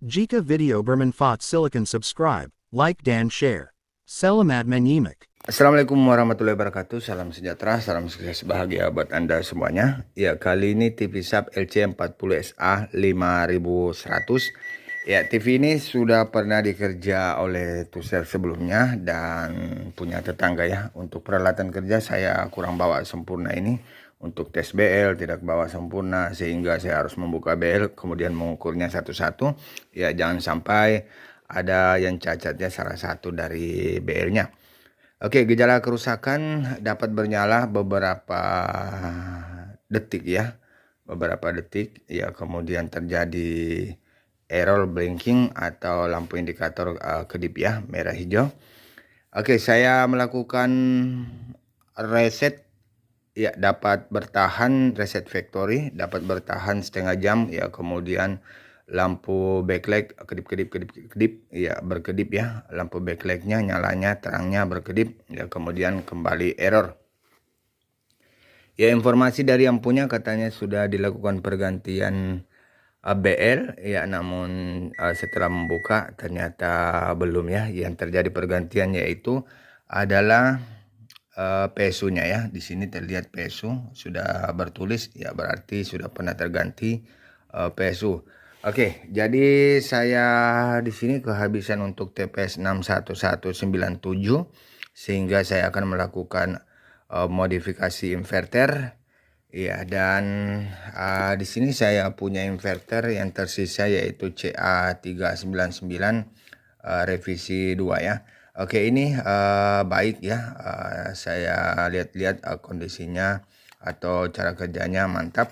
Jika video bermanfaat silakan subscribe, like dan share. Selamat menyimak. Assalamualaikum warahmatullahi wabarakatuh. Salam sejahtera, salam sukses bahagia buat Anda semuanya. Ya, kali ini TV Sub LC40SA 5100. Ya, TV ini sudah pernah dikerja oleh Tusel sebelumnya dan punya tetangga ya. Untuk peralatan kerja saya kurang bawa sempurna ini. Untuk tes BL tidak bawa sempurna sehingga saya harus membuka BL kemudian mengukurnya satu-satu. Ya, jangan sampai ada yang cacatnya salah satu dari BL-nya. Oke, gejala kerusakan dapat bernyala beberapa detik ya. Beberapa detik ya, kemudian terjadi error blinking atau lampu indikator kedip ya, merah hijau. Oke, saya melakukan reset ya, dapat bertahan reset factory, dapat bertahan setengah jam ya, kemudian lampu backlight kedip ya, berkedip ya, lampu backlightnya nyalanya terangnya berkedip ya, kemudian kembali error ya. Informasi dari yang punya katanya sudah dilakukan pergantian BL ya, namun setelah membuka ternyata belum ya. Yang terjadi pergantian yaitu adalah PSU-nya ya. Di sini terlihat PSU sudah bertulis ya, berarti sudah pernah terganti PSU. Oke, jadi saya di sini kehabisan untuk TPS 61197 sehingga saya akan melakukan modifikasi inverter ya. Dan di sini saya punya inverter yang tersisa yaitu CA399 revisi 2 ya. Oke, ini baik ya. Saya lihat-lihat kondisinya atau cara kerjanya mantap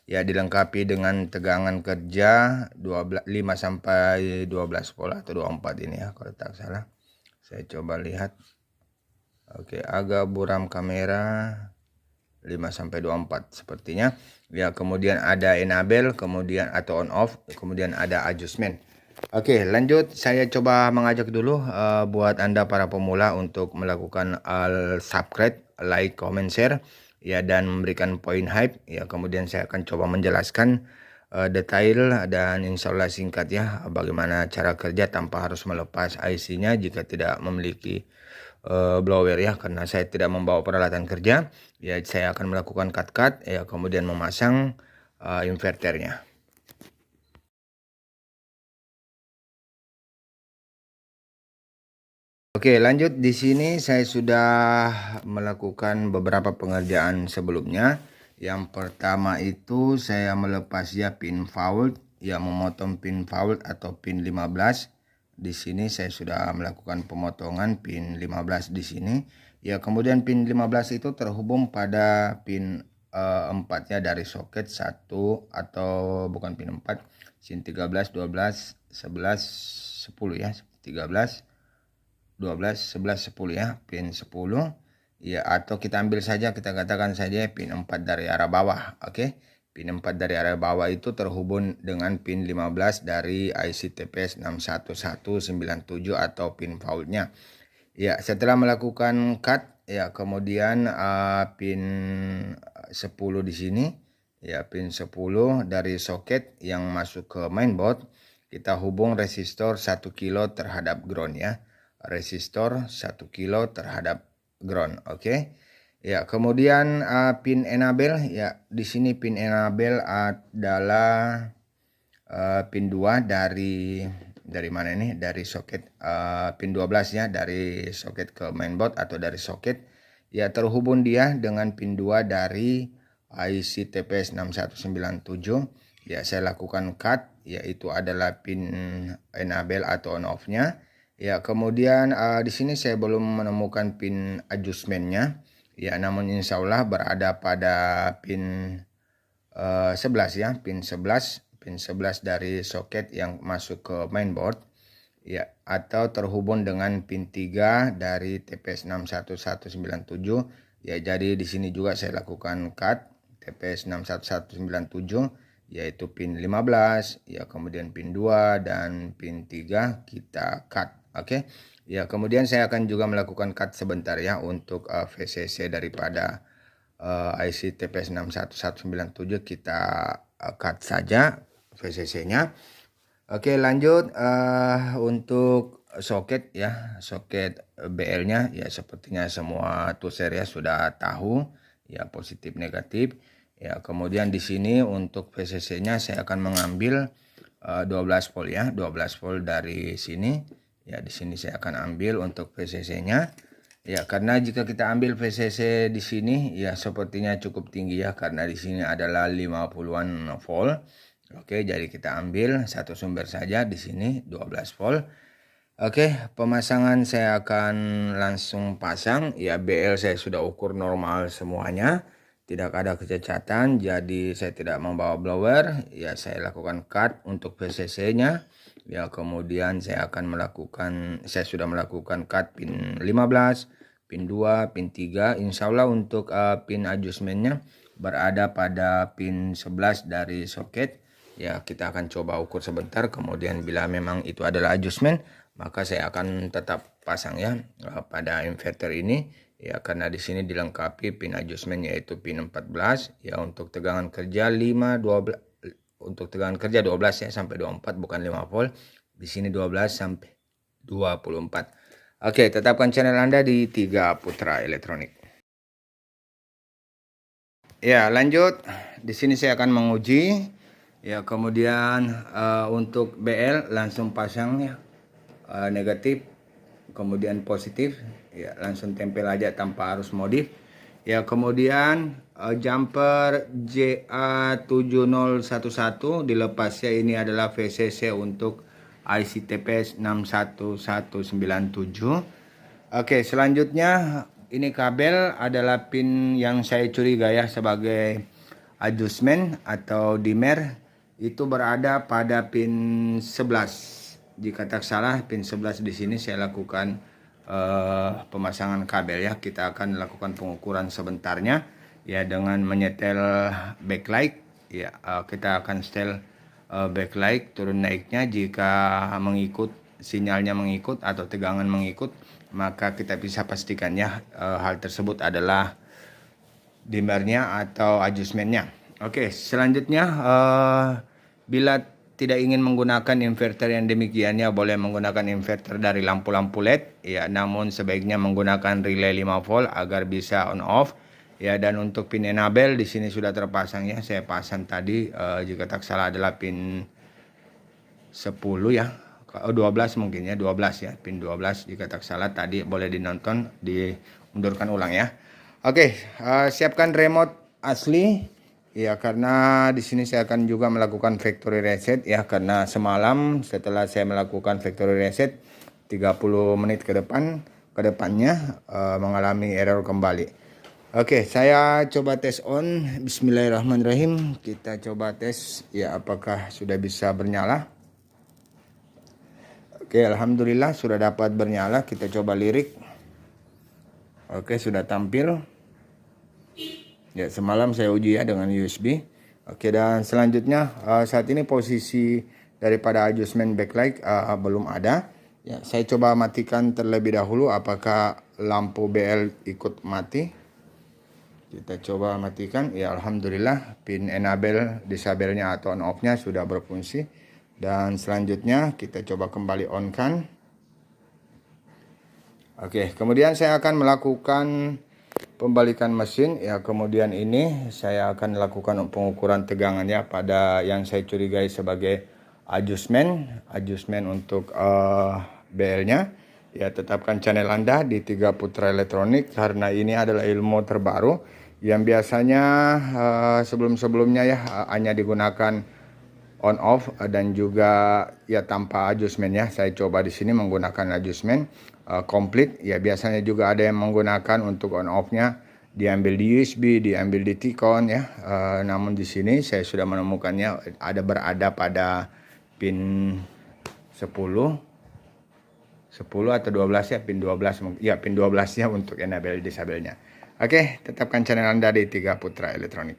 ya, dilengkapi dengan tegangan kerja 5 sampai 12 volt atau 24 ini ya kalau tak salah. Saya coba lihat. Oke, agak buram kamera, 5 sampai 24 sepertinya ya. Kemudian ada enable, kemudian atau on off, kemudian ada adjustment. Oke, lanjut saya coba mengajak dulu buat Anda para pemula untuk melakukan subscribe, like, comment, share ya, dan memberikan poin hype ya. Kemudian saya akan coba menjelaskan detail dan insya Allah singkat ya, bagaimana cara kerja tanpa harus melepas IC-nya jika tidak memiliki blower ya, karena saya tidak membawa peralatan kerja ya. Saya akan melakukan cut ya, kemudian memasang inverternya. Oke, lanjut. Di sini saya sudah melakukan beberapa pengerjaan sebelumnya. Yang pertama itu saya melepas ya pin fault ya, memotong pin fault atau pin 15. Di sini saya sudah melakukan pemotongan pin 15 di sini ya. Kemudian pin 15 itu terhubung pada pin 4 ya, dari soket 1 atau bukan pin 4, pin 13, 12, 11, 10 ya, 13, 12, 11, 10 ya, pin 10 ya, atau kita ambil saja, kita katakan saja pin 4 dari arah bawah. Oke, pin 4 dari arah bawah itu terhubung dengan pin 15 dari IC TPS 61197 atau pin faultnya ya. Setelah melakukan cut ya, kemudian pin 10 di sini ya, pin 10 dari soket yang masuk ke mainboard, kita hubung resistor 1 kilo terhadap ground ya, resistor 1 kilo terhadap ground. Oke ya. Kemudian pin enable ya, di sini pin enable adalah pin 2 dari mana ini, dari soket pin 12 ya, dari soket ke mainboard atau dari soket ya, terhubung dia dengan pin 2 dari IC TPS 6197 ya. Saya lakukan cut yaitu adalah pin enable atau on off nya ya. Kemudian di sini saya belum menemukan pin adjustmentnya ya, namun insya Allah berada pada pin 11 ya, pin 11 dari soket yang masuk ke mainboard ya, atau terhubung dengan pin 3 dari TPS 61197 ya. Jadi di sini juga saya lakukan cut TPS 61197 yaitu pin 15 ya, kemudian pin 2 dan pin 3 kita cut. Oke ya, kemudian saya akan juga melakukan cut sebentar ya untuk VCC daripada IC TPS 61197 kita cut saja VCC-nya. Oke, lanjut untuk soket ya, soket BL-nya ya sepertinya semua tuser ya sudah tahu ya, positif negatif. Ya, kemudian di sini untuk VCC-nya saya akan mengambil 12 volt ya, 12 volt dari sini. Ya, di sini saya akan ambil untuk VCC-nya. Ya, karena jika kita ambil VCC di sini ya sepertinya cukup tinggi ya, karena di sini adalah 50-an volt. Oke, jadi kita ambil satu sumber saja di sini 12 volt. Oke, pemasangan saya akan langsung pasang. Ya, BL saya sudah ukur normal semuanya. Tidak ada kecacatan, jadi saya tidak membawa blower. Ya, saya lakukan cut untuk VCC-nya. Ya, kemudian saya sudah melakukan cut pin 15, pin 2, pin 3. Insya Allah untuk pin adjustment-nya berada pada pin 11 dari soket. Ya, kita akan coba ukur sebentar, kemudian bila memang itu adalah adjustment, maka saya akan tetap pasang ya pada inverter ini ya, karena di sini dilengkapi pin adjustment yaitu pin 14 ya, untuk tegangan kerja 12 ya sampai 24, bukan 5 volt. Di sini 12 sampai 24. Oke, tetapkan channel Anda di 3 Putra Elektronik. Ya, lanjut. Di sini saya akan menguji. Ya, kemudian untuk BL langsung pasang ya, negatif, kemudian positif. Ya, langsung tempel aja tanpa harus modif. Ya, kemudian jumper JA7011 dilepasnya ini adalah VCC untuk IC TPS 61197. Oke, selanjutnya ini kabel adalah pin yang saya curiga ya sebagai adjustment atau dimmer, itu berada pada pin 11. Jika tak salah pin 11 di sini saya lakukan pemasangan kabel ya. Kita akan lakukan pengukuran sebentarnya ya dengan menyetel backlight ya. Kita akan setel backlight turun naiknya. Jika sinyalnya mengikut atau tegangan mengikut, maka kita bisa pastikan ya hal tersebut adalah dimmernya atau adjustmentnya. Oke, selanjutnya bila tidak ingin menggunakan inverter yang demikiannya, boleh menggunakan inverter dari lampu-lampu LED ya, namun sebaiknya menggunakan relay 5 volt agar bisa on off ya. Dan untuk pin enable di sini sudah terpasang ya, saya pasang tadi jika tak salah adalah pin 10 ya, 12 mungkin ya, 12 ya, pin 12 jika tak salah tadi. Boleh dinonton, diundurkan ulang ya. Oke, siapkan remote asli ya, karena di sini saya akan juga melakukan factory reset ya, karena semalam setelah saya melakukan factory reset 30 menit ke depannya mengalami error kembali. Oke, saya coba tes on. Bismillahirrahmanirrahim. Kita coba tes ya apakah sudah bisa bernyala. Oke, alhamdulillah sudah dapat bernyala. Kita coba lirik. Oke, sudah tampil. Ya, semalam saya uji ya dengan USB. Oke, dan selanjutnya saat ini posisi daripada adjustment backlight belum ada. Ya, saya coba matikan terlebih dahulu apakah lampu BL ikut mati. Kita coba matikan. Ya, alhamdulillah pin enable disabelnya atau on off-nya sudah berfungsi. Dan selanjutnya kita coba kembali on kan. Oke, kemudian saya akan melakukan pembalikan mesin ya. Kemudian ini saya akan lakukan pengukuran tegangannya pada yang saya curigai sebagai adjustment untuk BL-nya. Ya, tetapkan channel Anda di 3 Putra Elektronik karena ini adalah ilmu terbaru yang biasanya sebelum-sebelumnya ya hanya digunakan on off dan juga ya tanpa adjustment ya. Saya coba di sini menggunakan adjustment komplit ya. Biasanya juga ada yang menggunakan untuk on off-nya diambil di USB, diambil di T-con ya. Namun di sini saya sudah menemukannya berada pada pin 10 atau 12 ya, pin 12 ya, pin 12-nya untuk enable disabelnya. Oke, tetapkan channel Anda di 3 Putra Elektronik.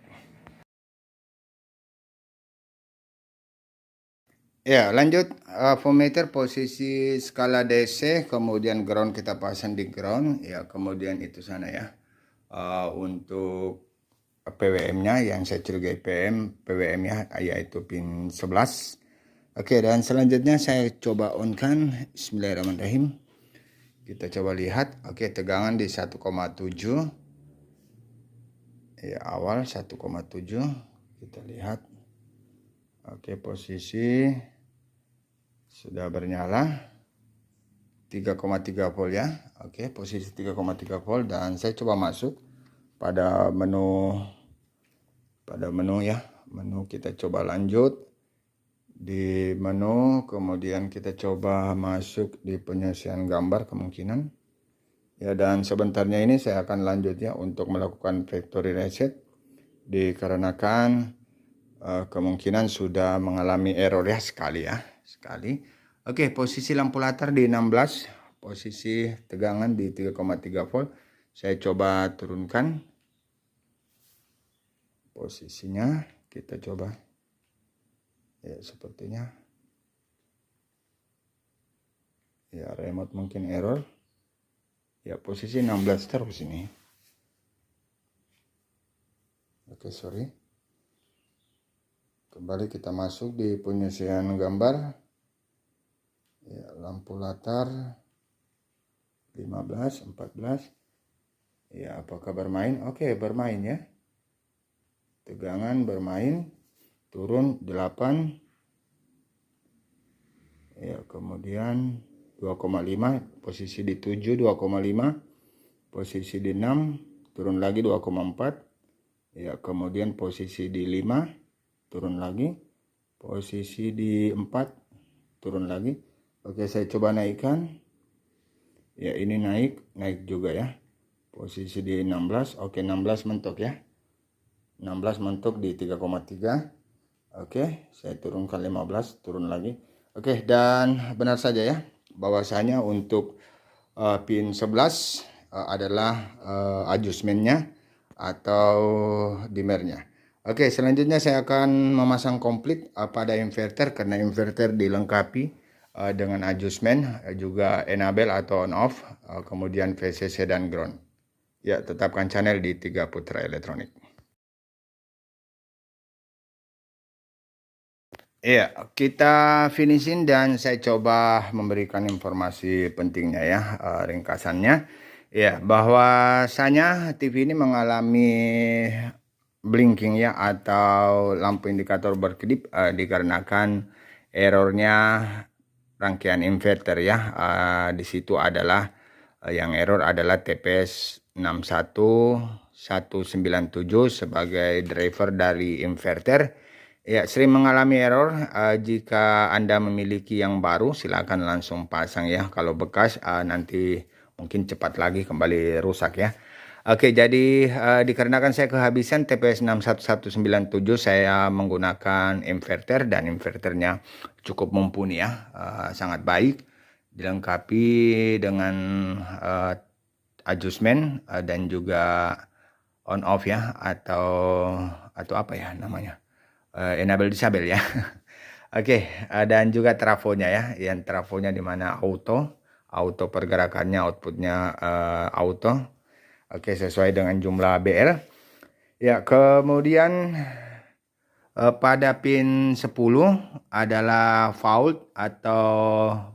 Ya, lanjut voltmeter posisi skala DC, kemudian ground kita pasang di ground ya, kemudian itu sana ya. Untuk PWM-nya yang saya curigai PWM-nya yaitu pin 11. Oke, dan selanjutnya saya coba on-kan. Bismillahirrahmanirrahim. Kita coba lihat. Oke, tegangan di 1,7. Ya, awal 1,7. Kita lihat. Oke, posisi sudah bernyala 3,3 volt ya. Oke, posisi 3,3 volt dan saya coba masuk pada menu ya. Menu kita coba lanjut di menu, kemudian kita coba masuk di penyelesaian gambar kemungkinan. Ya, dan sebentarnya ini saya akan lanjut ya untuk melakukan factory reset dikarenakan kemungkinan sudah mengalami error ya sekali. Oke, posisi lampu latar di 16, posisi tegangan di 3,3 volt. Saya coba turunkan posisinya, kita coba. Ya, sepertinya. Ya, remote mungkin error. Ya, posisi 16 terus ini. Oke, sorry. Kembali kita masuk di penyelesaian gambar. Ya, lampu latar 15, 14. Ya, apakah bermain? Oke, bermain ya. Tegangan bermain. Turun 8. Ya, kemudian 2,5. Posisi di 7, 2,5. Posisi di 6. Turun lagi 2,4. Ya, kemudian posisi di 5. Turun lagi. Posisi di 4. Turun lagi. Oke, saya coba naikkan. Ya, ini naik juga ya. Posisi di 16. Oke, 16 mentok ya. 16 mentok di 3,3. Oke, saya turunkan 15, turun lagi. Oke, dan benar saja ya, bahwasanya untuk pin 11 adalah adjustmentnya atau dimmernya. Oke, selanjutnya saya akan memasang komplit pada inverter, karena inverter dilengkapi dengan adjustment, juga enable atau on off, kemudian VCC dan ground. Ya, tetapkan channel di 3 Putra Elektronik. Iya, kita finishing dan saya coba memberikan informasi pentingnya ya, ringkasannya. Ya, bahwasanya TV ini mengalami blinking ya atau lampu indikator berkedip dikarenakan errornya rangkaian inverter ya. Di situ adalah yang error adalah TPS 61197 sebagai driver dari inverter. Ya, sering mengalami error. Jika Anda memiliki yang baru, silakan langsung pasang ya. Kalau bekas nanti mungkin cepat lagi kembali rusak ya. Oke, jadi dikarenakan saya kehabisan TPS 61197, saya menggunakan inverter dan inverternya cukup mumpuni ya, sangat baik, dilengkapi dengan adjustment dan juga on off ya, atau apa ya namanya, enable disable ya. Oke, dan juga trafonya ya, yang trafonya di mana auto pergerakannya, outputnya auto. Oke, sesuai dengan jumlah BL. Ya, kemudian pada pin 10 adalah fault atau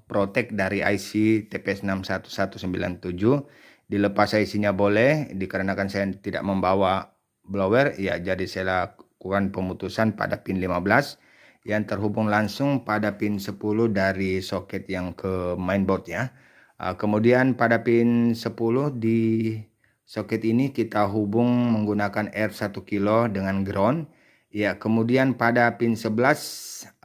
protect dari IC TPS 61197. Dilepas IC-nya boleh, dikarenakan saya tidak membawa blower, ya jadi saya lakukan pemutusan pada pin 15 yang terhubung langsung pada pin 10 dari soket yang ke mainboard ya. Kemudian pada pin 10 di soket ini kita hubung menggunakan R1 kilo dengan ground. Ya, kemudian pada pin 11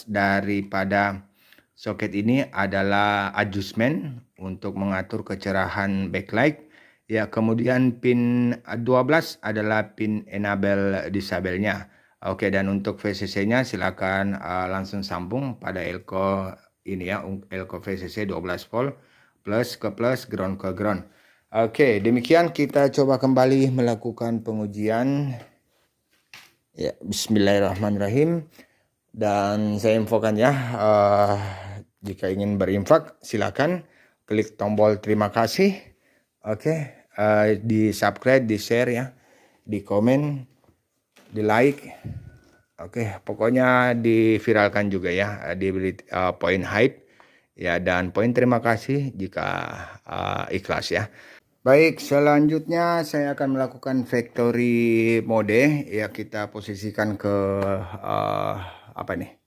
daripada soket ini adalah adjustment untuk mengatur kecerahan backlight. Ya, kemudian pin 12 adalah pin enable disable-nya. Oke, dan untuk VCC-nya silakan langsung sambung pada elko ini ya, elko VCC 12 volt plus ke plus, ground ke ground. Oke, demikian kita coba kembali melakukan pengujian. Ya, bismillahirrahmanirrahim. Dan saya infokan ya, jika ingin berinfak silakan klik tombol terima kasih. Oke, di subscribe, di share ya. di komen, di like. Oke, pokoknya diviralkan juga ya, diberi poin hype ya, dan poin terima kasih jika ikhlas ya. Baik, selanjutnya saya akan melakukan factory mode ya, kita posisikan ke apa nih?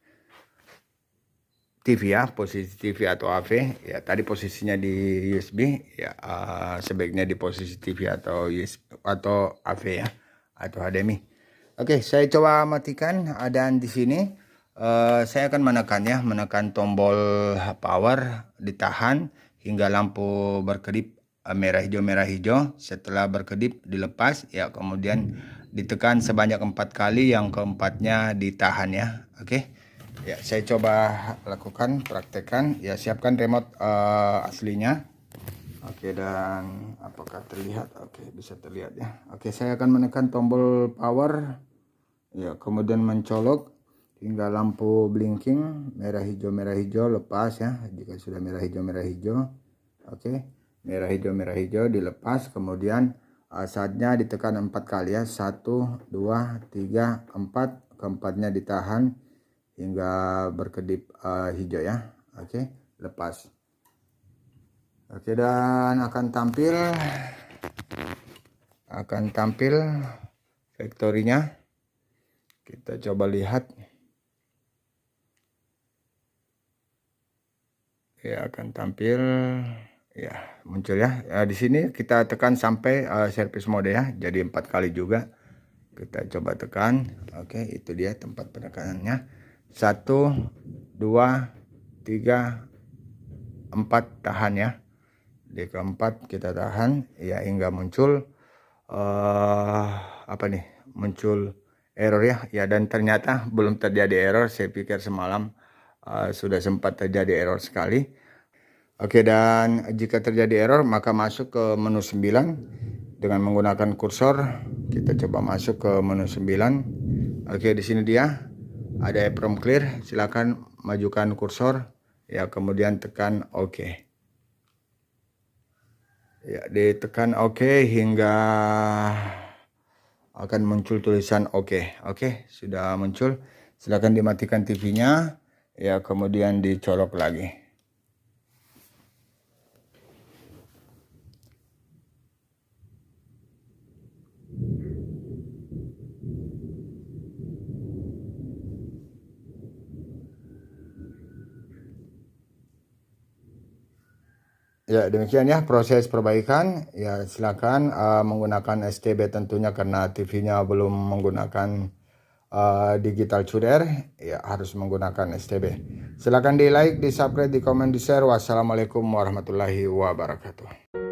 TV ya, posisi TV atau AV ya. Tadi posisinya di USB ya, sebaiknya di posisi TV atau USB atau AV ya, atau HDMI. Oke, saya coba matikan, dan di sini saya akan menekan tombol power, ditahan hingga lampu berkedip merah hijau. Setelah berkedip dilepas ya, kemudian ditekan sebanyak 4 kali, yang keempatnya ditahan ya. Oke. Ya, saya coba lakukan, praktekkan. Ya, siapkan remote aslinya. Oke, dan apakah terlihat? Oke, bisa terlihat ya. Oke, saya akan menekan tombol power. Ya, kemudian mencolok hingga lampu blinking merah hijau lepas ya. Jika sudah merah hijau. Oke, merah hijau dilepas. Kemudian saatnya ditekan 4 kali ya. 1, 2, 3, 4. Keempatnya ditahan hingga berkedip hijau ya. Oke, lepas. Oke, dan akan tampil factory-nya. Kita coba lihat. Ya, akan tampil ya, muncul ya. Di sini kita tekan sampai service mode ya. Jadi 4 kali juga. Kita coba tekan. Oke, itu dia tempat penekanannya. 1, 2, 3, 4, tahan ya. Di keempat kita tahan ya hingga muncul muncul error ya, dan ternyata belum terjadi error. Saya pikir semalam sudah sempat terjadi error sekali. Oke, dan jika terjadi error maka masuk ke menu 9 dengan menggunakan kursor. Kita coba masuk ke menu 9. Oke, di sini dia ada EEPROM clear. Silakan majukan kursor ya, kemudian tekan OK. Ya, ditekan OK hingga akan muncul tulisan OK. Oke, sudah muncul. Silakan dimatikan TV-nya ya, kemudian dicolok lagi. Ya, demikian ya proses perbaikan. Ya, silakan menggunakan STB tentunya, karena TV-nya belum menggunakan digital coder. Ya, harus menggunakan STB. Silakan di like, di subscribe, di komen, di share. Wassalamualaikum warahmatullahi wabarakatuh.